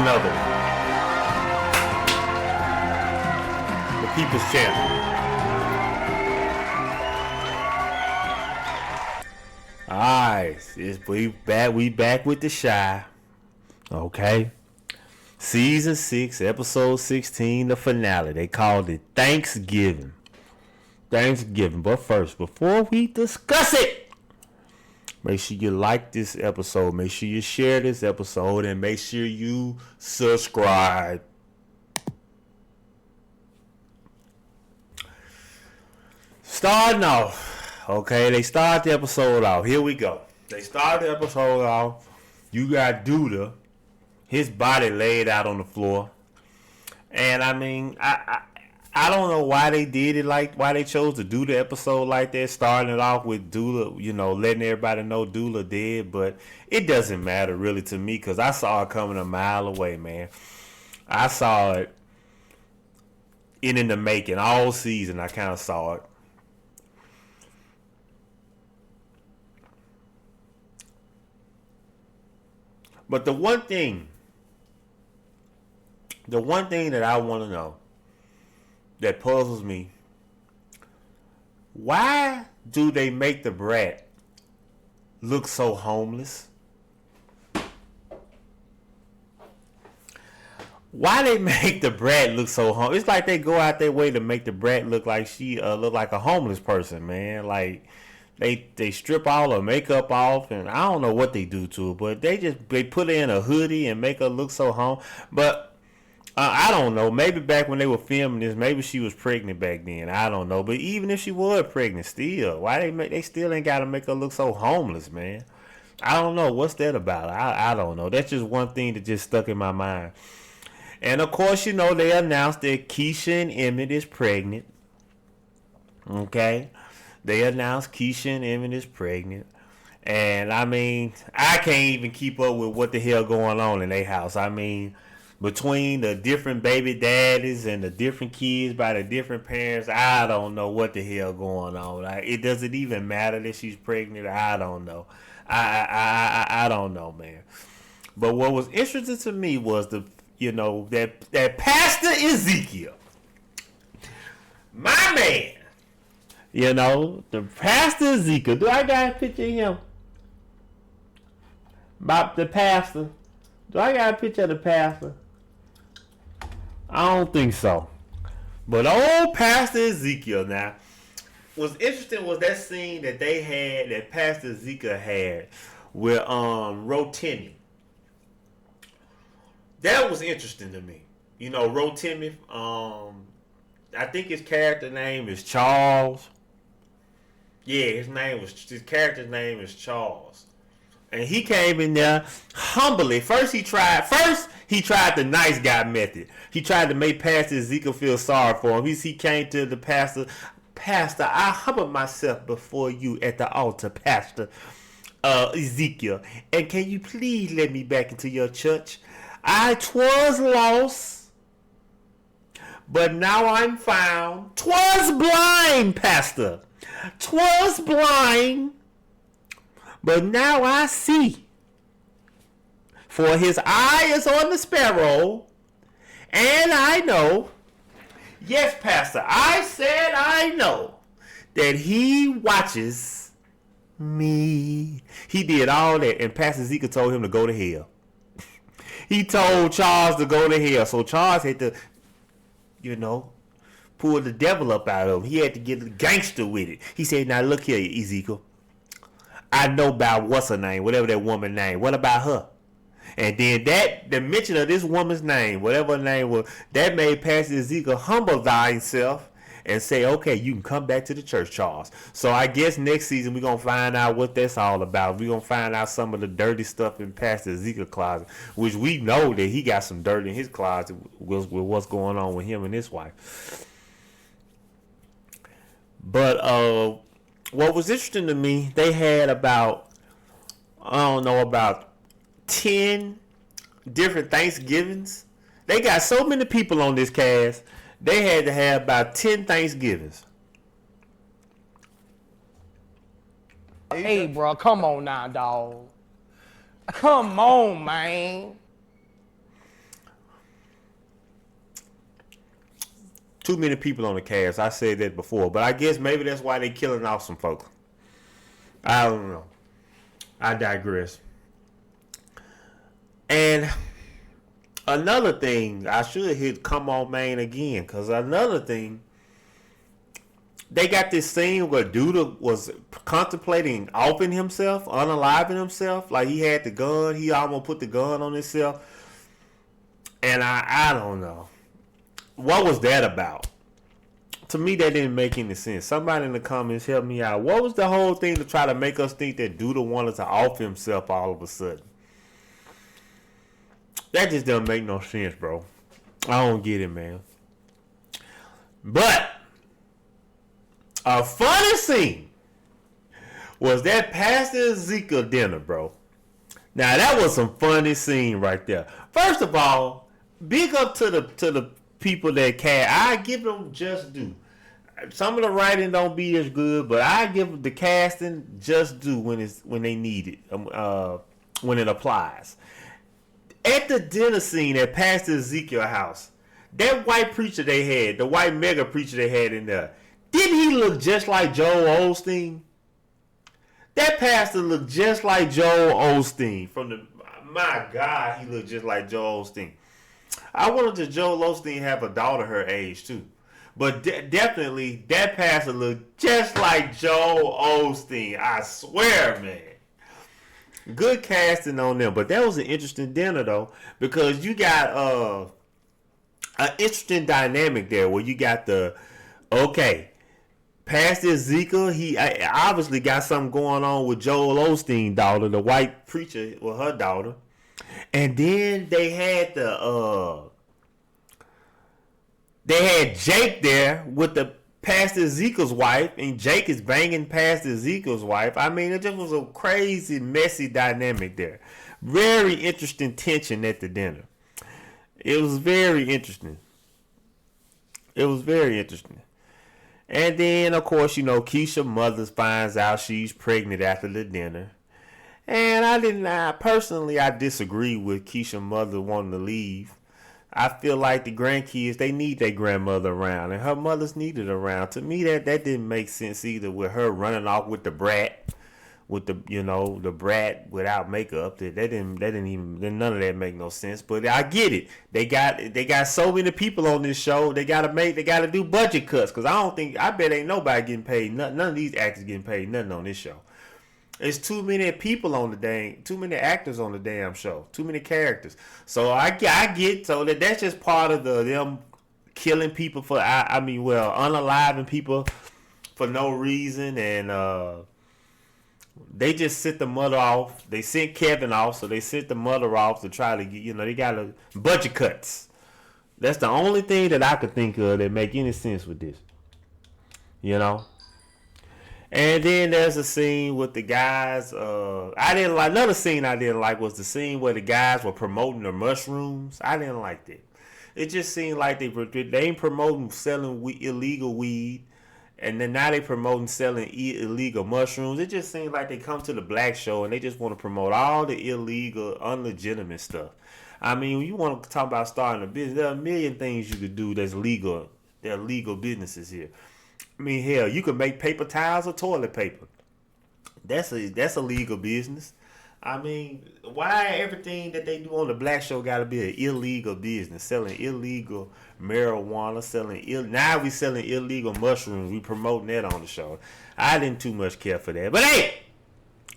another one. The People's Champ. Alright, we back with the Chi. Okay. Season 6, episode 16, the finale. They called it Thanksgiving. But first, before we discuss it, make sure you like this episode. Make sure you share this episode. And make sure you subscribe. Starting off. Okay, they start the episode off. Here we go. They start the episode off. You got Douda. His body laid out on the floor. And I mean, I don't know why they did it why they chose to do the episode like that, starting it off with Douda, letting everybody know Douda dead, but it doesn't matter really to me because I saw it coming a mile away, man. I saw it in the making all season. I kind of saw it. But the one thing that I want to know that puzzles me, why do they make the brat look so homeless? Why they make the brat look so homeless? It's like they go out their way to make the brat look like she look like a homeless person, man. Like they strip all her makeup off, and I don't know what they do to her, but they put her in a hoodie and make her look so home. But I don't know. Maybe back when they were filming this, maybe she was pregnant back then. I don't know. But even if she was pregnant, still, why they still ain't got to make her look so homeless, man? I don't know. What's that about? I don't know. That's just one thing that just stuck in my mind. And of course, they announced that Keisha and Emmett is pregnant. Okay. They announced Keisha and Emmett is pregnant. And I mean, I can't even keep up with what the hell going on in their house. I mean, between the different baby daddies and the different kids by the different parents, I don't know what the hell going on. It doesn't even matter that she's pregnant. I don't know. I don't know, man. But what was interesting to me was that Pastor Ezekiel, my man. The Pastor Ezekiel. Do I got a picture of him? About the pastor. Do I got a picture of the pastor? I don't think so. But old Pastor Ezekiel now. What's interesting was that scene that they had, that Pastor Ezekiel had with Rotimi. That was interesting to me. Rotimi, I think his character name is Charles. Yeah, his character's name is Charles. And he came in there humbly. First he tried the nice guy method. He tried to make Pastor Ezekiel feel sorry for him. He came to the pastor, Pastor, I humble myself before you at the altar, Pastor Ezekiel. And can you please let me back into your church? I 'twas lost, but now I'm found. 'Twas blind, Pastor. 'Twas blind, but now I see. For his eye is on the sparrow, and I know. Yes, Pastor, I said I know that he watches me. He did all that, and Pastor Ezekiel told him to go to hell. He told Charles to go to hell, so Charles had to, pull the devil up out of him. He had to get gangster with it. He said, now look here, Ezekiel. I know about what's her name, whatever that woman's name. What about her? And then the mention of this woman's name, whatever her name was, that made Pastor Ezekiel humble thyself and say, okay, you can come back to the church, Charles. So I guess next season we're going to find out what that's all about. We're going to find out some of the dirty stuff in Pastor Ezekiel's closet, which we know that he got some dirt in his closet with what's going on with him and his wife. But what was interesting to me, they had about 10 different Thanksgivings. They got so many people on this cast, they had to have about 10 Thanksgivings. Hey, bro, come on now, dog. Come on, man. too many people on the cast. I said that before, but I guess maybe that's why they killing off some folks. I don't know. I digress. And another thing, I should hit Come On Man again, because another thing, they got this scene where Duda was contemplating offing himself, unaliving himself. Like he had the gun, he almost put the gun on himself. And I don't know. What was that about? To me, that didn't make any sense. Somebody in the comments help me out. What was the whole thing to try to make us think that Duda wanted to off himself all of a sudden? That just doesn't make no sense, bro. I don't get it, man. But a funny scene was that Pastor Ezekiel dinner, bro. Now that was some funny scene right there. First of all, big up to the people that I give them just due. Some of the writing don't be as good, but I give the casting just due when they need it, when it applies. At the dinner scene at Pastor Ezekiel house, that white preacher they had, the white mega preacher they had in there, didn't he look just like Joel Osteen? That pastor looked just like Joel Osteen. My God, he looked just like Joel Osteen. I wanted to Joel Osteen have a daughter her age too. But definitely, that pastor looked just like Joel Osteen. I swear, man. Good casting on them. But that was an interesting dinner, though. Because you got an interesting dynamic there where you got Pastor Ezekiel, he obviously got something going on with Joel Osteen's daughter, the white preacher with her daughter. And then they had Jake there with the Pastor Ezekiel's wife, and Jake is banging Pastor Ezekiel's wife. I mean, it just was a crazy, messy dynamic there. Very interesting tension at the dinner. It was very interesting. And then, of course, Keisha mother finds out she's pregnant after the dinner. And I disagree with Keisha mother wanting to leave. I feel like the grandkids, they need their grandmother around, and her mother's needed around. To me, that didn't make sense either, with her running off with the brat, the brat without makeup. That didn't even, none of that make no sense. But I get it. They got so many people on this show. They gotta do budget cuts, because I bet ain't nobody getting paid. None of these actors getting paid nothing on this show. There's too many people on too many actors on the damn show, too many characters. So I get, so that's just part of them killing people unaliving people for no reason, and they just sent the mother off. They sent Kevin off, so they sent the mother off to try to get, they got budget cuts. That's the only thing that I could think of that make any sense with this, And then there's a scene with the guys. Another scene I didn't like was the scene where the guys were promoting the mushrooms. I didn't like that. It just seemed like they ain't promoting selling illegal weed, and then now they promoting selling illegal mushrooms. It just seems like they come to the black show and they just want to promote all the illegal, unlegitimate stuff. I mean, when you want to talk about starting a business, there are a million things you could do that's legal. There are legal businesses here. I mean, hell, you can make paper towels or toilet paper. That's a legal business. I mean, why everything that they do on the black show got to be an illegal business? Selling illegal marijuana, now we selling illegal mushrooms. We promoting that on the show. I didn't too much care for that. But hey,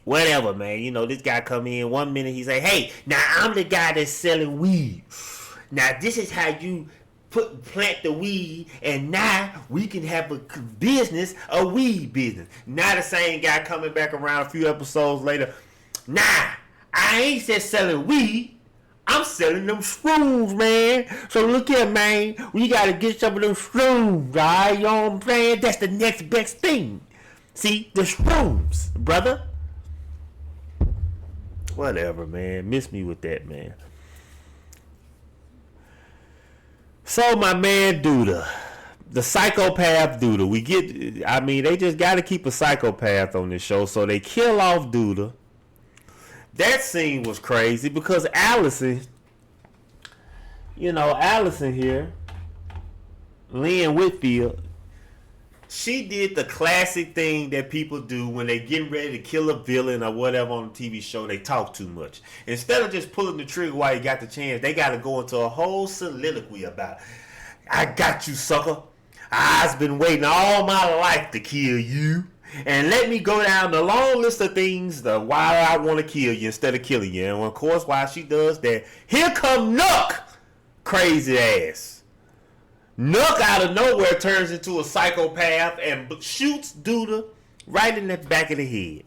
whatever, man. This guy come in 1 minute, he say, hey, now I'm the guy that's selling weed. Now this is how you plant the weed, and now we can have a weed business. Now the same guy coming back around a few episodes later. Nah, I ain't just selling weed. I'm selling them shrooms, man. So look here, man. We gotta get some of them shrooms, right? You know what I'm saying? That's the next best thing. See, the shrooms, brother. Whatever, man. Miss me with that, man. So my man Duda, the psychopath Duda, they just got to keep a psychopath on this show, so they kill off Duda. That scene was crazy because Allison here, Lynn Whitfield, she did the classic thing that people do when they get ready to kill a villain or whatever on a TV show. They talk too much. Instead of just pulling the trigger while you got the chance, they got to go into a whole soliloquy about, I got you, sucker. I've been waiting all my life to kill you. And let me go down the long list of things why I want to kill you instead of killing you. And of course, while she does that, here come Nuck, crazy ass. Nuck out of nowhere turns into a psychopath and shoots Duda right in the back of the head.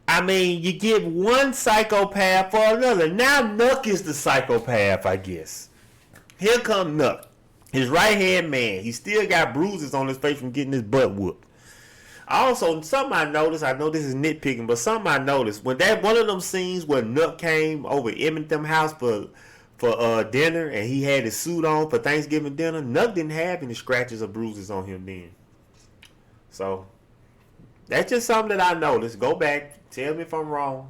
I mean, you give one psychopath for another. Now Nuck is the psychopath, I guess. Here come Nuck, his right-hand man. He still got bruises on his face from getting his butt whooped. Also, something I noticed, I know this is nitpicking, but something I noticed, when that one of them scenes where Nuck came over Emmett them house for dinner and he had his suit on for Thanksgiving dinner, Nuck didn't have any scratches or bruises on him then. So that's just something that I noticed. Go back, tell me if I'm wrong,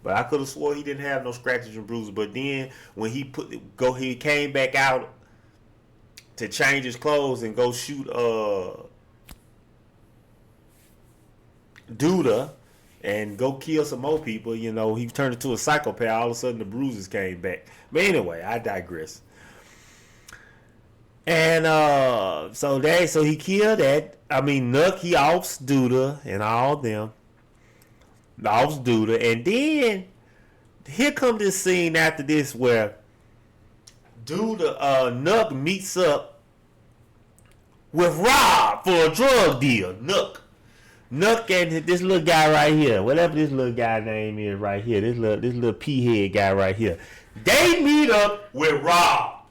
but I could have swore he didn't have no scratches and bruises. But then when he came back out to change his clothes and go shoot Duda and go kill some more people, you know, he turned into a psychopath. All of a sudden the bruises came back. But anyway, I digress. And so he killed that. I mean, Nuck, he offs Duda and all them. Offs Duda. And then here comes this scene after this where Nuck meets up with Rob for a drug deal. Nuck and this little guy right here, whatever this little guy name is right here, this little pea-head guy right here, they meet up with Rob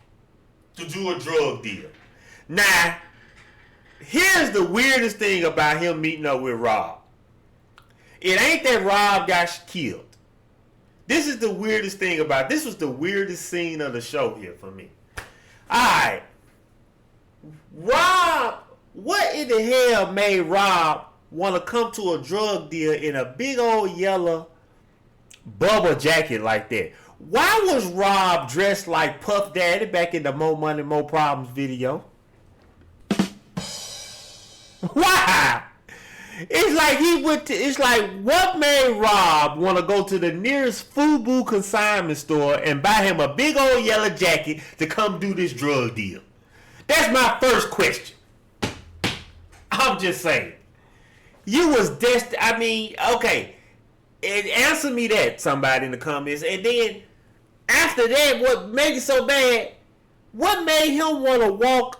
to do a drug deal. Now, here's the weirdest thing about him meeting up with Rob. It ain't that Rob got killed. This is the weirdest thing about, this was the weirdest scene of the show here for me. Alright, Rob, what in the hell made Rob want to come to a drug deal in a big old yellow bubble jacket like that? Why was Rob dressed like Puff Daddy back in the More Money, More Problems video? Why? It's like what made Rob want to go to the nearest FUBU consignment store and buy him a big old yellow jacket to come do this drug deal? That's my first question. I'm just saying. You was destined. I mean, okay. And answer me that, somebody in the comments. And then after that, what made it so bad? What made him want to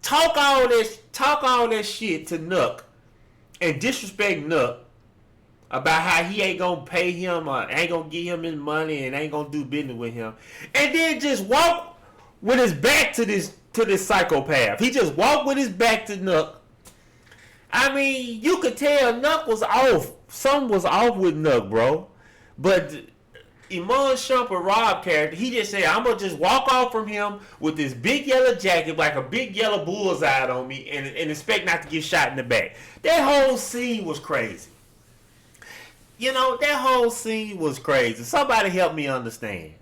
talk all that shit to Nuck and disrespect Nuck about how he ain't gonna pay him or ain't gonna give him his money and ain't gonna do business with him, and then just walk with his back to this psychopath? He just walked with his back to Nuck. I mean, you could tell Nuck was off. Something was off with Nuck, bro. But Iman Shumpert, Rob character, he just said, I'm going to just walk off from him with this big yellow jacket, like a big yellow bullseye on me, and expect not to get shot in the back. That whole scene was crazy. You know, that whole scene was crazy. Somebody help me understand.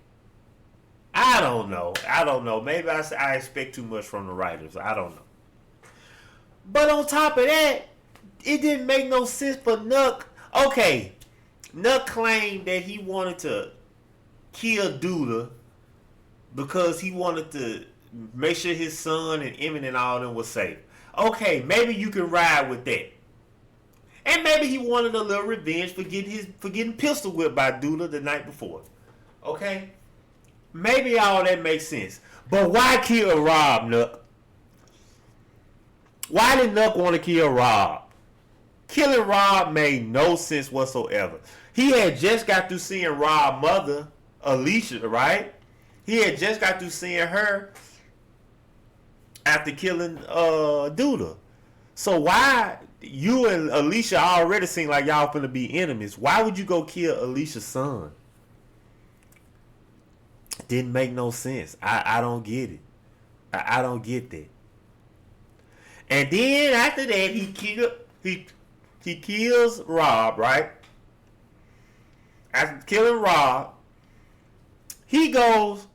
I don't know. Maybe I expect too much from the writers. I don't know. But on top of that, it didn't make no sense for Nuck. Okay, Nuck claimed that he wanted to kill Duda because he wanted to make sure his son and Emmett and all of them were safe. Okay, maybe you can ride with that. And maybe he wanted a little revenge for getting pistol whipped by Duda the night before. Okay? Maybe all that makes sense. But why kill Rob, Nuck? Why did Nuck want to kill Rob? Killing Rob made no sense whatsoever. He had just got through seeing Rob's mother, Alicia, right? He had just got through seeing her after killing Duda. So why, you and Alicia already seem like y'all finna be enemies. Why would you go kill Alicia's son? Didn't make no sense. I don't get it. I don't get that. And then after that, he kills Rob, right? After killing Rob, he goes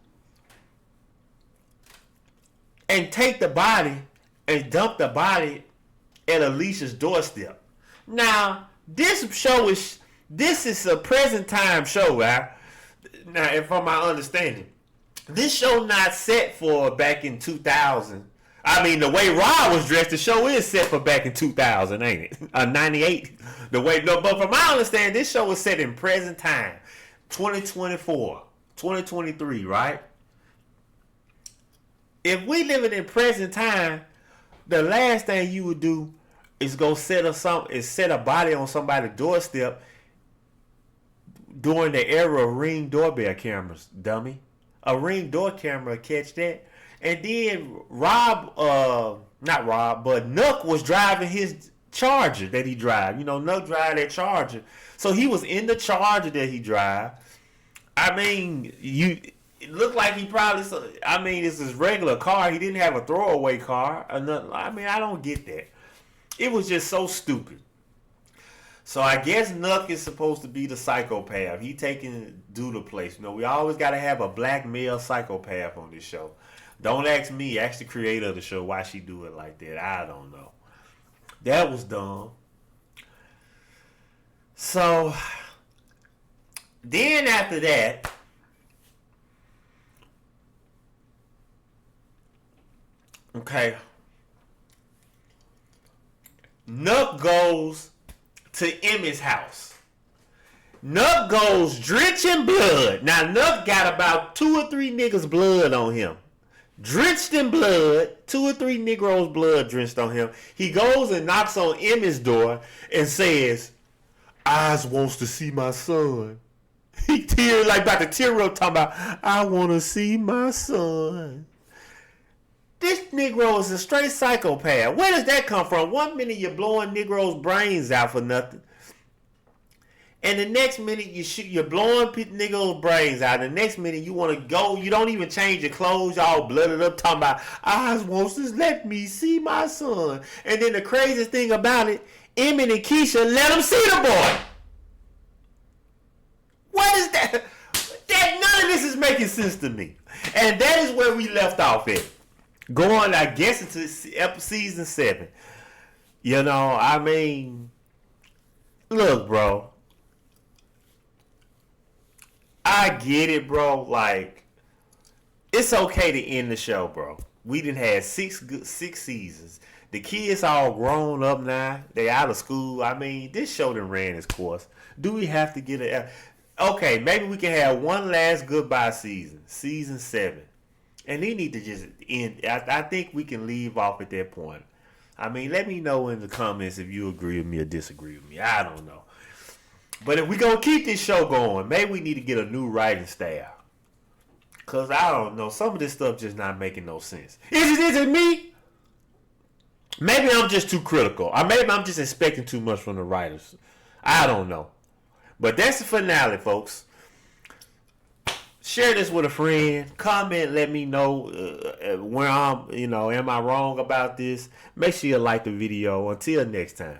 and take the body and dump the body at Alicia's doorstep. Now, this is a present time show, right? Now, and from my understanding, this show not set for back in 2000. I mean, the way Rob was dressed, the show is set for back in 2000, ain't it? 98. But from my understanding, this show was set in present time, 2024, 2023, right? If we living in present time, the last thing you would do is go set a body on somebody's doorstep during the era of Ring doorbell cameras, dummy. A Ring door camera catch that. And then Nuck was driving his Charger that he drive. You know, Nuck drive that Charger. So he was in the Charger that he drive. I mean, it looked like he probably, it's his regular car. He didn't have a throwaway car or nothing. I mean, I don't get that. It was just so stupid. So I guess Nuck is supposed to be the psychopath. He taking Duda place. You know, we always got to have a black male psychopath on this show. Don't ask me. Ask the creator of the show why she do it like that. I don't know. That was dumb. So then after that, okay, Nuck goes to Emmy's house. Nuck goes drenching blood. Now Nuck got about 2 or 3 niggas' blood on him. Drenched in blood, 2 or 3 Negroes' blood drenched on him. He goes and knocks on Emmy's door and says, "Oz wants to see my son." He tears like about to tear up talking about, "I want to see my son." This Negro is a straight psychopath. Where does that come from? One minute you're blowing Negroes' brains out for nothing. And the next minute you're blowing niggas' brains out. The next minute you want to go, you don't even change your clothes, y'all blooded up, talking about, "I wants to let me see my son." And then the craziest thing about it, Emmett and Keisha let him see the boy. What is that? None of this is making sense to me. And that is where we left off at. Going, I guess, into season 7. You know, I mean, look, bro. I get it, bro. Like, it's okay to end the show, bro. We done had 6 seasons. The kids all grown up now. They out of school. I mean, this show done ran its course. Do we have to get a... Okay, maybe we can have one last goodbye season. Season 7. And they need to just end. I think we can leave off at that point. I mean, let me know in the comments if you agree with me or disagree with me. I don't know. But if we gonna keep this show going, maybe we need to get a new writing staff. Cause I don't know, some of this stuff just not making no sense. Is it me? Maybe I'm just too critical. Or maybe I'm just expecting too much from the writers. I don't know. But that's the finale, folks. Share this with a friend. Comment, let me know where am I wrong about this? Make sure you like the video. Until next time.